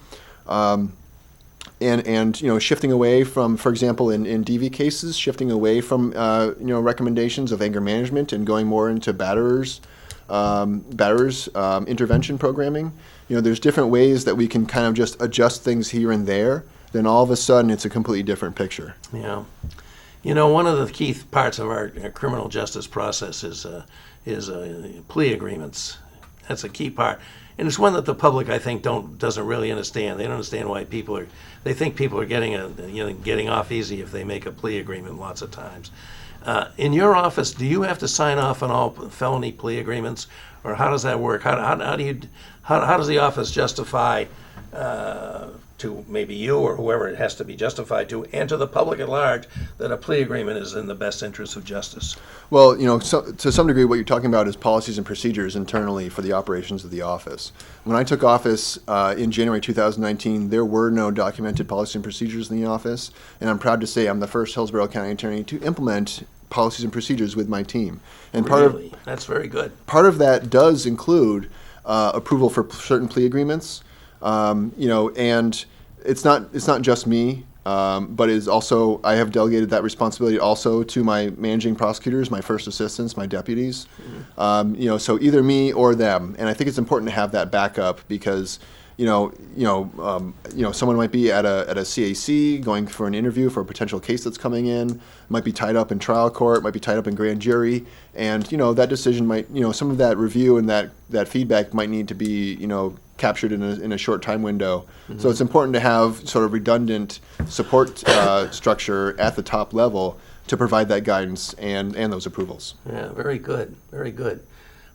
and shifting away from, for example, in DV cases, shifting away from recommendations of anger management and going more into batterers intervention programming. There's different ways that we can kind of just adjust things here and there. Then all of a sudden, it's a completely different picture. Yeah. One of the key parts of our criminal justice process is plea agreements. That's a key part, and it's one that the public, I think, doesn't really understand. They don't understand why they think people are getting off easy if they make a plea agreement lots of times. In your office, do you have to sign off on all felony plea agreements, or how does that work? How does the office justify to maybe you or whoever it has to be justified to, and to the public at large, that a plea agreement is in the best interest of justice? Well, to some degree, what you're talking about is policies and procedures internally for the operations of the office. When I took office in January 2019, there were no documented policies and procedures in the office, and I'm proud to say I'm the first Hillsborough County attorney to implement policies and procedures with my team. And really? That's very good. Part of that does include approval for certain plea agreements. And it's not just me, but it's also, I have delegated that responsibility also to my managing prosecutors, my first assistants, my deputies. So either me or them. And I think it's important to have that backup because, someone might be at a CAC going for an interview for a potential case that's coming in, might be tied up in trial court, might be tied up in grand jury, and that decision might, some of that review and that feedback might need to be, captured in a short time window. Mm-hmm. So it's important to have sort of redundant support structure at the top level to provide that guidance and those approvals. Yeah, very good, very good.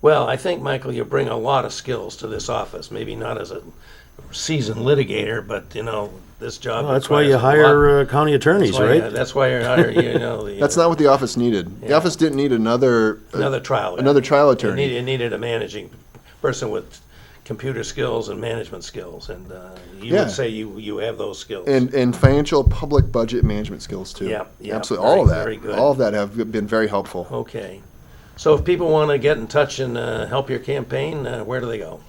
Well, I think, Michael, you bring a lot of skills to this office, maybe not as a seasoned litigator, but, this job. Well, that's why you hire county attorneys, right? That's why you hire, That's not what the office needed. Yeah. The office didn't need another trial attorney. It needed a managing person with computer skills and management skills, and you would say you have those skills. And financial public budget management skills, too. Yeah, absolutely. All of that. Very good. All of that have been very helpful. Okay. So if people want to get in touch and help your campaign, where do they go?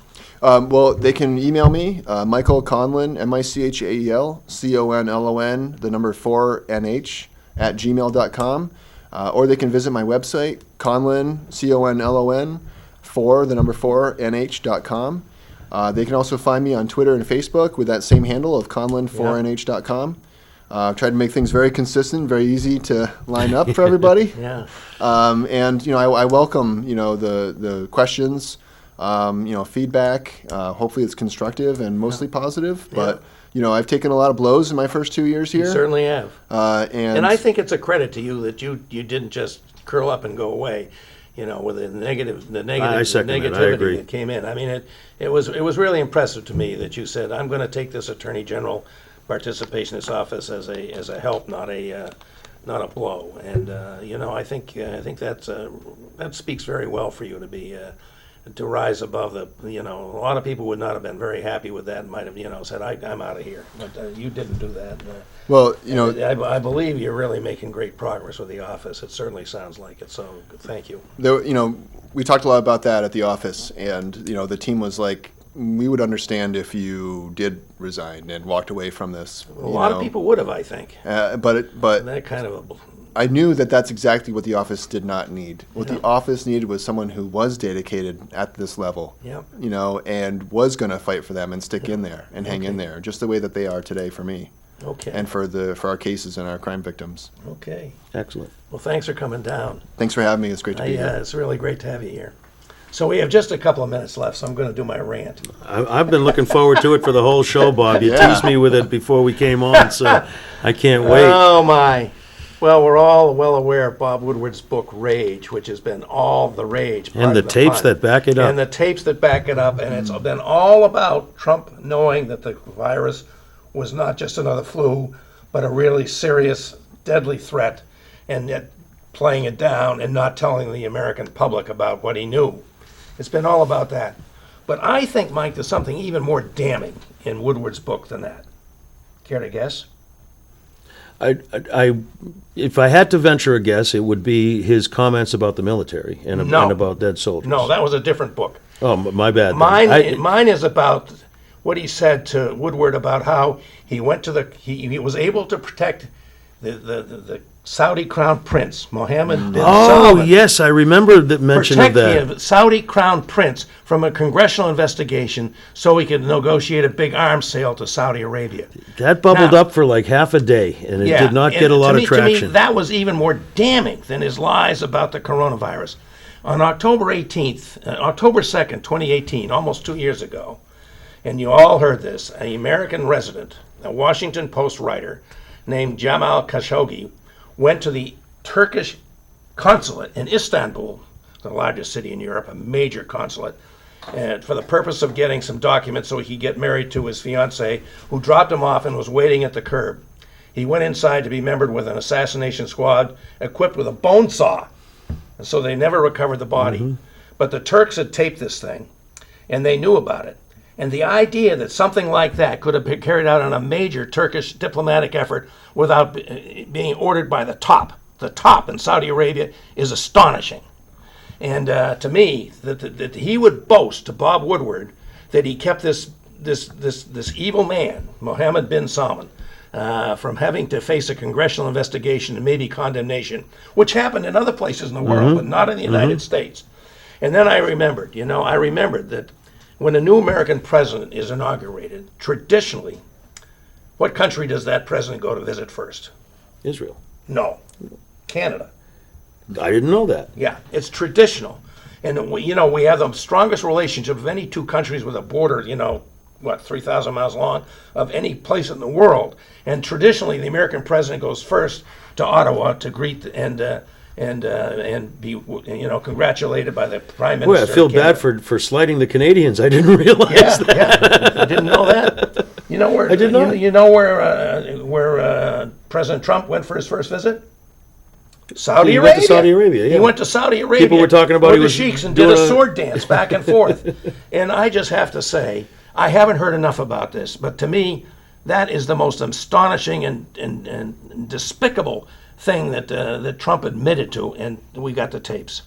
Well, they can email me, Michael Conlon, MICHAEL, CONLON, the number 4NH, @gmail.com. Or they can visit my website, Conlon, CONLON, 4, the number 4NH.com. They can also find me on Twitter and Facebook with that same handle of Conlon4NH.com. I've tried to make things very consistent, very easy to line up for everybody. Yeah. And I welcome the questions, feedback. Hopefully it's constructive and mostly positive. But I've taken a lot of blows in my first 2 years here. You certainly have. And I think it's a credit to you that you didn't just curl up and go away. With the negativity that came in. I mean, it was really impressive to me that you said, I'm going to take this Attorney General participation in this office as a help, not a blow. And I think that speaks very well for you to rise above a lot of people would not have been very happy with that and might have said, I'm out of here. But you didn't do that. Well, I believe you're really making great progress with the office. It certainly sounds like it. So thank you. We talked a lot about that at the office, and the team was like, we would understand if you did resign and walked away from this. A lot of people would have, I think. But that kind of I knew that that's exactly what the office did not need. What the office needed was someone who was dedicated at this level, and was going to fight for them and stick in there and hang in there, just the way that they are today for me. Okay. And for our cases and our crime victims. Okay. Excellent. Well, thanks for coming down. Thanks for having me. It's great to be here. It's really great to have you here. So we have just a couple of minutes left, so I'm going to do my rant. I've been looking forward to it for the whole show, Bob. You teased me with it before we came on, so I can't wait. Oh, my. Well, we're all well aware of Bob Woodward's book Rage, which has been all the rage. And the pardon tapes pun. that back it up. And the tapes that back it up, and it's been all about Trump knowing that the virus was not just another flu, but a really serious, deadly threat, and yet playing it down and not telling the American public about what he knew. It's been all about that. But I think, Mike, there's something even more damning in Woodward's book than that. Care to guess? If I had to venture a guess, it would be his comments about the military and No. about dead soldiers. No, that was a different book. Oh, my bad. then. Mine is about what he said to Woodward about how he went to he was able to protect the Saudi crown prince, Mohammed bin Salman. Oh, yes, I remember the mention of Protect that. the Saudi crown prince from a congressional investigation so he could negotiate a big arms sale to Saudi Arabia. That bubbled Now- up for like half a day, and it did not and get a lot to of me, traction. To me, that was even more damning than his lies about the coronavirus. On October 2nd, 2018, almost 2 years ago, and you all heard this, an American resident, a Washington Post writer named Jamal Khashoggi, went to the Turkish consulate in Istanbul, the largest city in Europe, a major consulate, and for the purpose of getting some documents so he could get married to his fiancée, who dropped him off and was waiting at the curb. He went inside to be membered with an assassination squad equipped with a bone saw, and so they never recovered the body. But the Turks had taped this thing, and they knew about it. And the idea that something like that could have been carried out on a major Turkish diplomatic effort without being ordered by the top in Saudi Arabia, is astonishing. And to me, that he would boast to Bob Woodward that he kept this evil man, Mohammed bin Salman, from having to face a congressional investigation and maybe condemnation, which happened in other places in the world, but not in the United States. And then I remembered that when a new American president is inaugurated, traditionally, what country does that president go to visit first? Israel. No, Canada. I didn't know that. Yeah, it's traditional. And we have the strongest relationship of any two countries with a border, 3,000 miles long, of any place in the world. And traditionally, the American president goes first to Ottawa to greet and be congratulated by the prime minister. Boy, I feel of Canada. bad for slighting the Canadians. I didn't realize that. Yeah, I didn't know that. You know where? I did not. You know where President Trump went for his first visit? Saudi He Arabia. went to Saudi Arabia, yeah. He went to Saudi Arabia. People were talking about with he the was sheiks and did doing a a- sword dance back and forth. And I just have to say, I haven't heard enough about this, but to me, that is the most astonishing and despicable thing that Trump admitted to, and we got the tapes.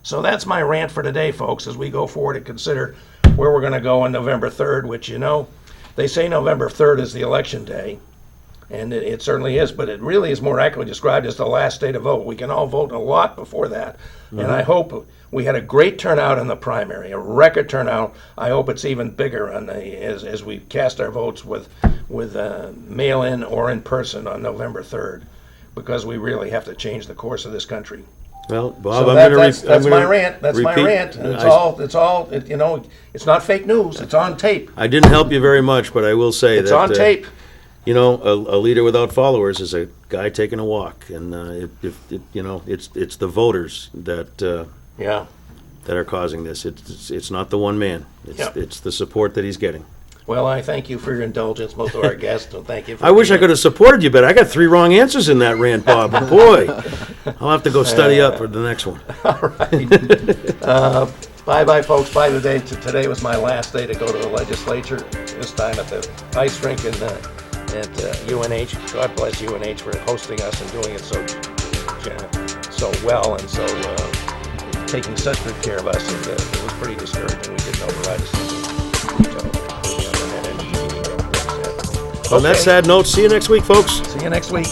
So that's my rant for today, folks, as we go forward and consider where we're going to go on November 3rd, which, they say November 3rd is the election day, and it certainly is, but it really is more accurately described as the last day to vote. We can all vote a lot before that, and I hope we had a great turnout in the primary, a record turnout. I hope it's even bigger as we cast our votes with mail-in or in person on November 3rd, because we really have to change the course of this country. Well, Bob, So that's my rant. That's my repeat- rant. And it's not fake news. It's on tape. I didn't help you very much, but I will say It's that on tape. a leader without followers is a guy taking a walk, and it's the voters that Yeah. that are causing this. It's not the one man. Yep. It's the support that he's getting. Well, I thank you for your indulgence, most of our guests, and thank you for I wish I being- could have supported you, but I got 3 wrong answers in that rant, Bob. Boy, I'll have to go study up for the next one. Bye-bye, folks. Bye today. Today was my last day to go to the legislature, this time at the ice rink at UNH. God bless UNH for hosting us and doing it so well and so taking such good care of us. And it was pretty discouraging. We didn't know the right. On that sad note, see you next week, folks. See you next week.